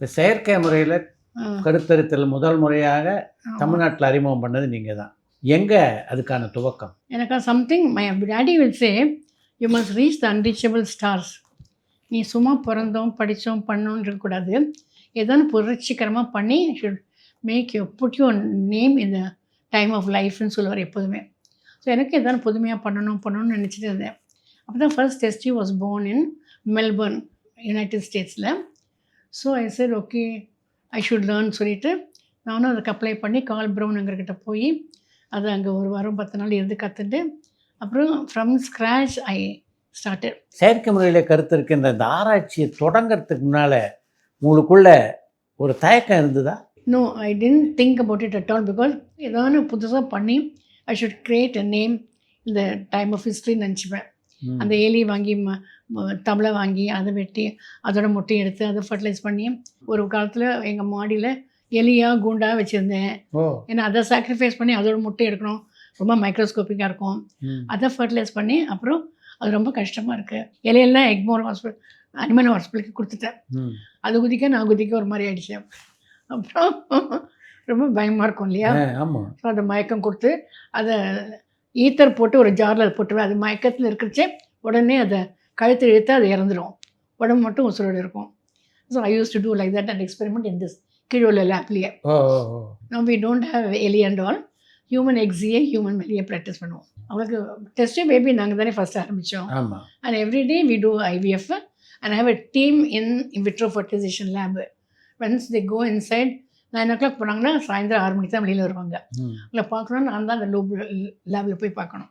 இந்த செயற்கை முறையில் கருத்தரித்தல் முதல் முறையாக தமிழ்நாட்டில் அறிமுகம் பண்ணது நீங்கள் தான். எங்கே அதுக்கான துவக்கம்? எனக்கு something my daddy will say you must reach the unreachable stars. நீ சும்மா பிறந்தோம் படித்தோம் பண்ணோன்னு இருக்கக்கூடாது. ஏதாவது புரட்சிகரமாக பண்ணி should make you put you name in the time of லைஃப்னு சொல்லுவார் எப்போதுமே. ஸோ எனக்கு எதாவது புதுமையாக பண்ணணும்னு நினச்சிட்டு இருந்தேன். அப்போ தான் first testy was born in Melbourne, United ஸ்டேட்ஸில். So I said okay I should learn சொல்லிவிட்டு நானும் அதுக்கு அப்ளை பண்ணி கால் ப்ரௌனுங்கிறக்கிட்ட போய் அதை அங்கே ஒரு வாரம் 10 நாள் இருந்து கற்றுட்டு அப்புறம் ஃப்ரம் ஸ்க்ராச் ஐ ஸ்டார்டட். செயற்கை முறையில் கருத்தரிக்கின்ற இந்த ஆராய்ச்சியை தொடங்கிறதுக்கு முன்னால் உங்களுக்குள்ள ஒரு தயக்கம் இருந்ததா? No, I didn't think about it at all. Because ஏதாவது புதுசாக பண்ணி I should create a name இந்த டைம் ஆஃப் ஹிஸ்ட்ரின்னு நினச்சிப்பேன். அந்த எலி வாங்கி தவளை வாங்கி அதை வெட்டி அதோட முட்டையை எடுத்து அதை ஃபர்டிலைஸ் பண்ணி ஒரு காலத்தில் எங்கள் மாடியில் எலியாக கூண்டாக வச்சுருந்தேன். ஏன்னா அதை சாக்ரிஃபைஸ் பண்ணி அதோட முட்டை எடுக்கணும், ரொம்ப மைக்ரோஸ்கோப்பிக்காக இருக்கும். அதை ஃபர்டிலைஸ் பண்ணி அப்புறம் அது ரொம்ப கஷ்டமாக இருக்குது. இலையெல்லாம் எக்மோர் ஹாஸ்பிட்டல் அனிமல் ஹாஸ்பிட்டலுக்கு கொடுத்துட்டேன். அது குதிக்க நான் குதிக்க ஒரு மாதிரி ஆகிடுச்சு. அப்புறம் ரொம்ப பயமாக இருக்கும் இல்லையா? ஸோ அதை மயக்கம் கொடுத்து அதை ஈத்தர் போட்டு ஒரு ஜாரில் அதை போட்டுருவேன். அது மயக்கத்தில் இருக்கிறச்சே உடனே அதை கழுத்து இழுத்து அது இறந்துடும், உடம்பு மட்டும் உசுரோடு இருக்கும். So I used to do like that and experiment in this கீழே லேப்லேயே. நோ வி டோன்ட் ஹேவ் எலி அண்ட் ஆல், ஹியூமன் எக்ஸியே ஹியூமன் மேலேயே ப்ராக்டிஸ் பண்ணுவோம். அவங்களுக்கு டெஸ்ட்டு பேபி நாங்கள் தானே ஃபஸ்ட் ஆரம்பித்தோம். And every day we do IVF and have a team in vitro fertilization lab. Once they go inside 9 o'clock போனாங்கன்னா சாயந்தரம் 6 மணிக்கு தான் வெளியில் வருவாங்க. இல்லை பார்க்கணுன்னு நான் தான் அந்த லேபில் போய் பார்க்கணும்.